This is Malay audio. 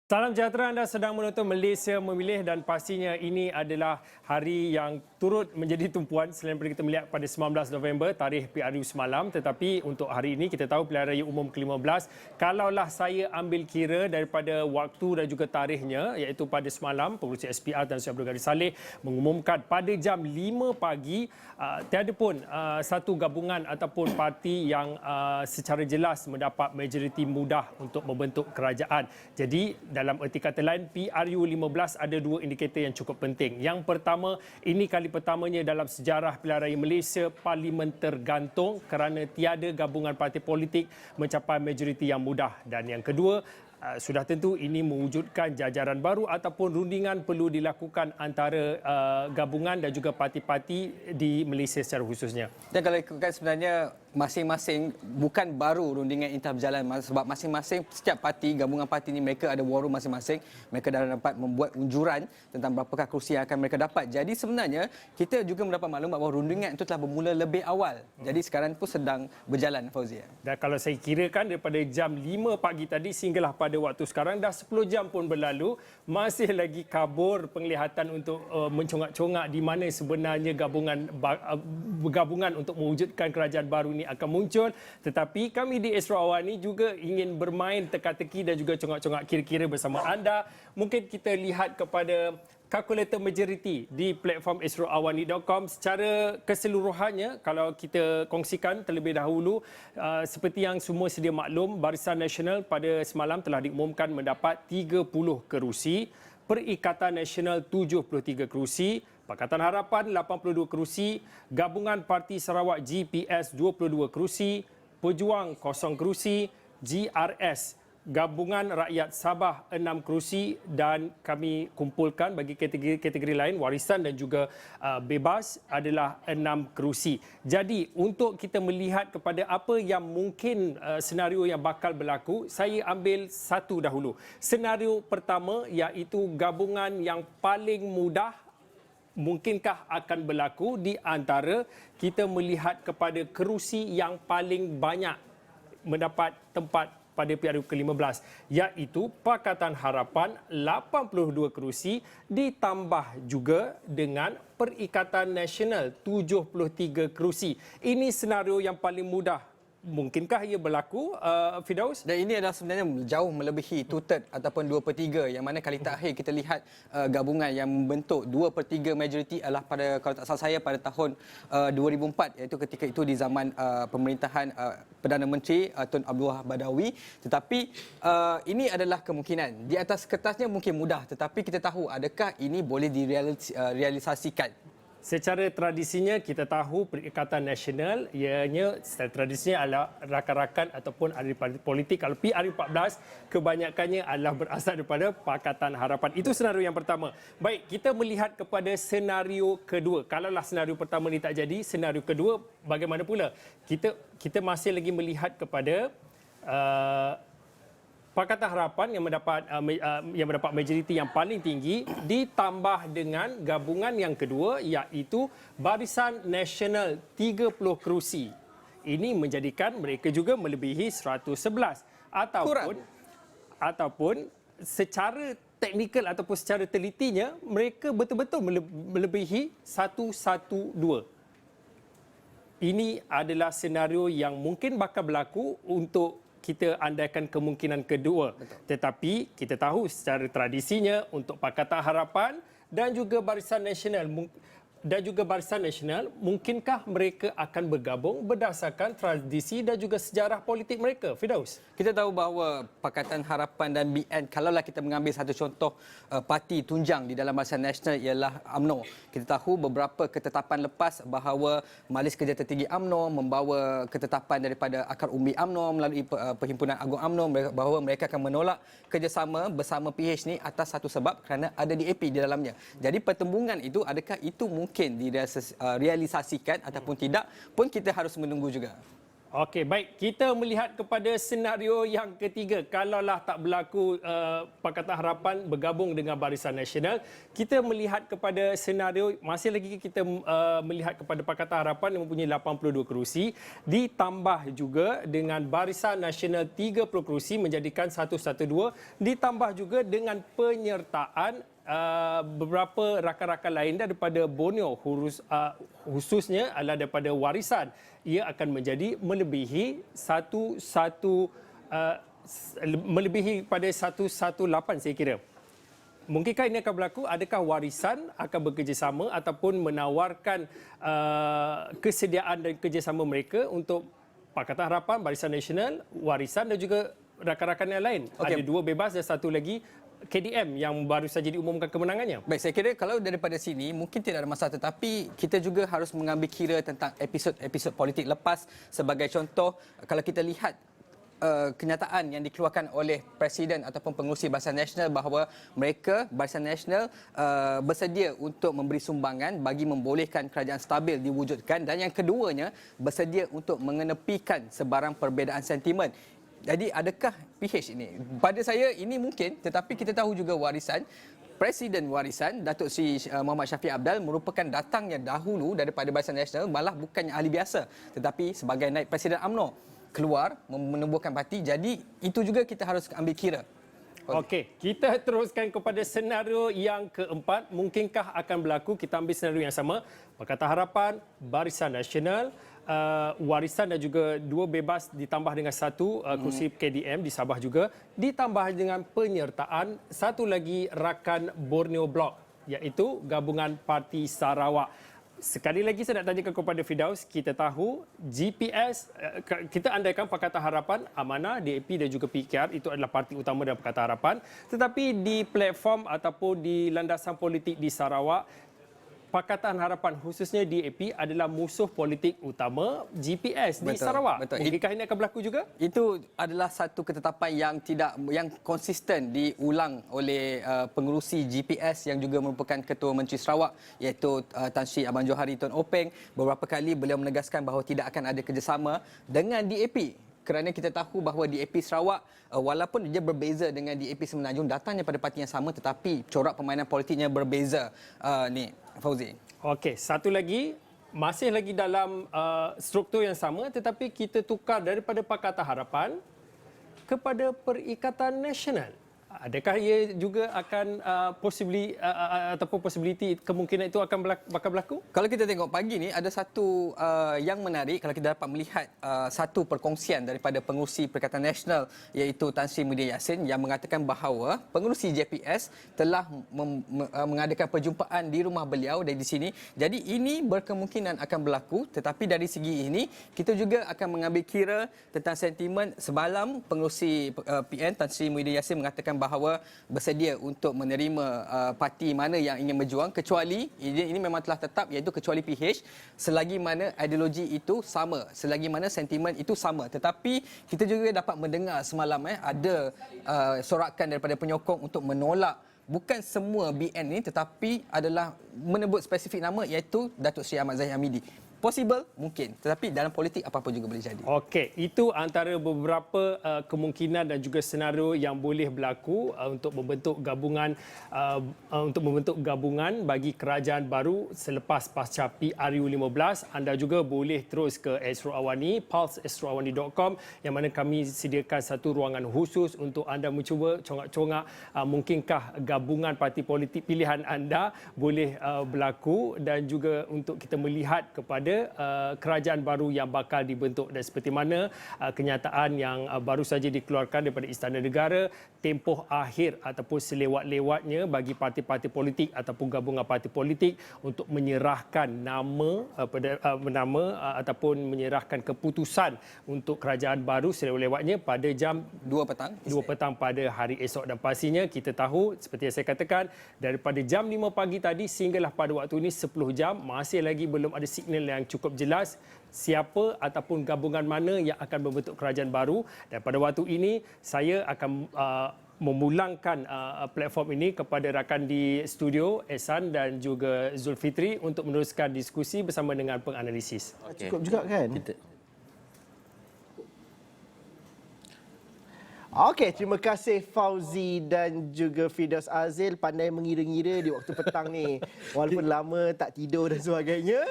Salam sejahtera, anda sedang menonton Malaysia Memilih dan pastinya ini adalah hari yang turut menjadi tumpuan selain daripada kita melihat pada 19 November tarikh PRU semalam, tetapi untuk hari ini kita tahu pilihan raya umum ke-15. Kalaulah saya ambil kira daripada waktu dan juga tarikhnya, iaitu pada semalam pengurusi SPR dan Sri Abdul Ghani Saleh mengumumkan pada jam 5 pagi tiada pun satu gabungan ataupun parti yang secara jelas mendapat majoriti mudah untuk membentuk kerajaan. Jadi dalam erti kata lain, PRU 15 ada dua indikator yang cukup penting. Yang pertama, ini kali pertamanya dalam sejarah pilihan raya Malaysia parlimen tergantung kerana tiada gabungan parti politik mencapai majoriti yang mudah. Dan yang kedua, sudah tentu ini mewujudkan jajaran baru ataupun rundingan perlu dilakukan antara gabungan dan juga parti-parti di Malaysia secara khususnya. Dan kalau ikutkan sebenarnya masing-masing bukan baru rundingan ini telah berjalan sebab masing-masing setiap parti, gabungan parti ini mereka ada war room masing-masing. Mereka dah dapat membuat unjuran tentang berapakah kerusi yang akan mereka dapat. Jadi sebenarnya kita juga mendapat maklumat bahawa rundingan itu telah bermula lebih awal. Jadi sekarang pun sedang berjalan, Fauzia. Dan kalau saya kirakan daripada jam 5 pagi tadi sehinggalah pada waktu sekarang dah 10 jam pun berlalu, masih lagi kabur penglihatan untuk mencongak-congak di mana sebenarnya gabungan untuk mewujudkan kerajaan baru ini akan muncul. Tetapi kami di Astro Awani juga ingin bermain teka-teki dan juga congak-congak kira-kira bersama anda. Mungkin kita lihat kepada kalkulator majoriti di platform astroawani.com secara keseluruhannya. Kalau kita kongsikan terlebih dahulu, seperti yang semua sedia maklum, Barisan Nasional pada semalam telah diumumkan mendapat 30 kerusi, Perikatan Nasional 73 kerusi, Pakatan Harapan 82 kerusi, Gabungan Parti Sarawak GPS 22 kerusi, Pejuang 0 kerusi, GRS Gabungan Rakyat Sabah 6 kerusi dan kami kumpulkan bagi kategori lain warisan dan juga bebas adalah 6 kerusi. Jadi untuk kita melihat kepada apa yang mungkin senario yang bakal berlaku, saya ambil satu dahulu. Senario pertama iaitu gabungan yang paling mudah mungkinkah akan berlaku di antara kita melihat kepada kerusi yang paling banyak mendapat tempat pada PRU ke-15, iaitu Pakatan Harapan 82 kerusi ditambah juga dengan Perikatan Nasional 73 kerusi. Ini senario yang paling mudah. Mungkinkah ia berlaku, Firdaus? Dan ini adalah sebenarnya jauh melebihi 2/3 ataupun 2/3 yang mana kali terakhir kita lihat gabungan yang membentuk 2/3 majoriti adalah pada, kalau tak salah saya, pada tahun 2004, iaitu ketika itu di zaman pemerintahan Perdana Menteri Tun Abdullah Badawi. Tetapi ini adalah kemungkinan. Di atas kertasnya mungkin mudah, tetapi kita tahu adakah ini boleh direalisasikan. Secara tradisinya kita tahu Perikatan Nasional ianya secara tradisinya adalah rakan-rakan ataupun ahli parti politik. Kalau PRU14 kebanyakannya adalah berasal daripada Pakatan Harapan. Itu senario yang pertama. Baik, kita melihat kepada senario kedua. Kalaulah senario pertama ini tak jadi, senario kedua bagaimana pula? Kita masih lagi melihat kepada Pakatan Harapan yang mendapat majoriti yang paling tinggi ditambah dengan gabungan yang kedua iaitu Barisan Nasional 30 kerusi. Ini menjadikan mereka juga melebihi 111 ataupun secara teknikal ataupun secara telitinya mereka betul-betul melebihi 112. Ini adalah senario yang mungkin bakal berlaku untuk kita andaikan kemungkinan kedua. Betul. Tetapi kita tahu secara tradisinya untuk Pakatan Harapan dan juga Barisan Nasional mungkinkah mereka akan bergabung berdasarkan tradisi dan juga sejarah politik mereka, Firdaus? Kita tahu bahawa Pakatan Harapan dan BN, kalaulah kita mengambil satu contoh parti tunjang di dalam Barisan Nasional ialah UMNO. Kita tahu beberapa ketetapan lepas bahawa Majlis Kerja Tertinggi UMNO membawa ketetapan daripada akar umbi UMNO melalui Perhimpunan Agung UMNO bahawa mereka akan menolak kerjasama bersama PH ni atas satu sebab kerana ada DAP di dalamnya. Jadi pertembungan itu, adakah itu mungkin direalisasikan ataupun tidak pun kita harus menunggu juga. Okey, baik. Kita melihat kepada senario yang ketiga. Kalaulah tak berlaku Pakatan Harapan bergabung dengan Barisan Nasional, kita melihat kepada senario, masih lagi kita melihat kepada Pakatan Harapan yang mempunyai 82 kerusi, ditambah juga dengan Barisan Nasional 30 kerusi menjadikan 112, ditambah juga dengan penyertaan beberapa rakan-rakan lain daripada Borneo, khususnya adalah daripada Warisan. Ia akan menjadi melebihi melebihi pada 118 saya kira. Mungkinkah ini akan berlaku? Adakah Warisan akan bekerjasama ataupun menawarkan kesediaan dan kerjasama mereka untuk Pakatan Harapan, Barisan Nasional, Warisan dan juga rakan-rakan yang lain? Ada 2 bebas dan 1 lagi KDM yang baru saja diumumkan kemenangannya. Baik, saya kira kalau daripada sini mungkin tidak ada masalah, tetapi kita juga harus mengambil kira tentang episod politik lepas. Sebagai contoh, kalau kita lihat kenyataan yang dikeluarkan oleh Presiden ataupun pengerusi Barisan Nasional bahawa mereka, Barisan Nasional, bersedia untuk memberi sumbangan bagi membolehkan kerajaan stabil diwujudkan, dan yang keduanya bersedia untuk mengenepikan sebarang perbezaan sentimen. Jadi adakah PH ini? Pada saya ini mungkin, tetapi kita tahu juga Warisan, Presiden Warisan Datuk Seri Muhammad Shafie Apdal merupakan datangnya dahulu daripada Barisan Nasional, malah bukannya ahli biasa tetapi sebagai naib Presiden UMNO keluar menubuhkan parti. Jadi itu juga kita harus ambil kira. Okey, kita teruskan kepada senario yang keempat. Mungkinkah akan berlaku? Kita ambil senario yang sama. Pakatan Harapan, Barisan Nasional, Warisan dan juga 2 bebas ditambah dengan 1 kursi KDM di Sabah juga, ditambah dengan penyertaan 1 lagi rakan Borneo Bloc, iaitu Gabungan Parti Sarawak. Sekali lagi saya nak tanyakan kepada Firdaus, kita tahu GPS, kita andaikan Pakatan Harapan, Amanah, DAP dan juga PKR itu adalah parti utama dalam Pakatan Harapan, tetapi di platform ataupun di landasan politik di Sarawak, Pakatan Harapan khususnya DAP adalah musuh politik utama GPS di Sarawak. Betul. Mungkinkah ini akan berlaku juga? Itu adalah satu ketetapan yang konsisten diulang oleh pengerusi GPS yang juga merupakan Ketua Menteri Sarawak, iaitu Tan Sri Abang Johari Tun Openg. Beberapa kali beliau menegaskan bahawa tidak akan ada kerjasama dengan DAP. Kerana kita tahu bahawa DAP Sarawak, walaupun dia berbeza dengan DAP Semenanjung, datangnya pada parti yang sama tetapi corak permainan politiknya berbeza. Ni Fauzi. Okey, satu lagi, masih lagi dalam struktur yang sama tetapi kita tukar daripada Pakatan Harapan kepada Perikatan Nasional. Adakah ia juga akan possibility kemungkinan itu akan bakal berlaku? Kalau kita tengok pagi ni ada satu yang menarik kalau kita dapat melihat satu perkongsian daripada pengerusi Perikatan Nasional, iaitu Tan Sri Muhyiddin Yassin, yang mengatakan bahawa pengerusi JPS telah mengadakan perjumpaan di rumah beliau dari di sini. Jadi ini berkemungkinan akan berlaku, tetapi dari segi ini kita juga akan mengambil kira tentang sentimen. Semalam pengerusi PN Tan Sri Muhyiddin Yassin mengatakan bahawa bersedia untuk menerima parti mana yang ingin berjuang, kecuali ini memang telah tetap, iaitu kecuali PH, selagi mana ideologi itu sama, selagi mana sentimen itu sama. Tetapi kita juga dapat mendengar semalam ada sorakan daripada penyokong untuk menolak bukan semua BN ini, tetapi adalah menyebut spesifik nama, iaitu Datuk Seri Ahmad Zahid Hamidi. Possible, mungkin. Tetapi dalam politik apa-apa juga boleh jadi. Okey, itu antara beberapa kemungkinan dan juga senario yang boleh berlaku untuk membentuk gabungan bagi kerajaan baru selepas pasca PRU15. Anda juga boleh terus ke Astro Awani, pulseastroawani.com, yang mana kami sediakan satu ruangan khusus untuk anda mencuba congak-congak mungkinkah gabungan parti politik pilihan anda boleh berlaku, dan juga untuk kita melihat kepada kerajaan baru yang bakal dibentuk, dan seperti mana kenyataan yang baru saja dikeluarkan daripada Istana Negara, tempoh akhir ataupun selewat-lewatnya bagi parti-parti politik ataupun gabungan parti politik untuk menyerahkan nama ataupun menyerahkan keputusan untuk kerajaan baru selewat-lewatnya pada jam 2 petang. 2 petang pada hari esok, dan pastinya kita tahu seperti yang saya katakan, daripada jam 5 pagi tadi sehinggalah pada waktu ini 10 jam masih lagi belum ada signal yang cukup jelas siapa ataupun gabungan mana yang akan membentuk kerajaan baru. Dan pada waktu ini saya akan memulangkan platform ini kepada rakan di studio, Ehsan dan juga Zulfitri, untuk meneruskan diskusi bersama dengan penganalisis. Cukup juga kan? Okey, terima kasih Fauzi dan juga Firdaus Azil, pandai mengira-ngira di waktu petang ni. Walaupun lama tak tidur dan sebagainya.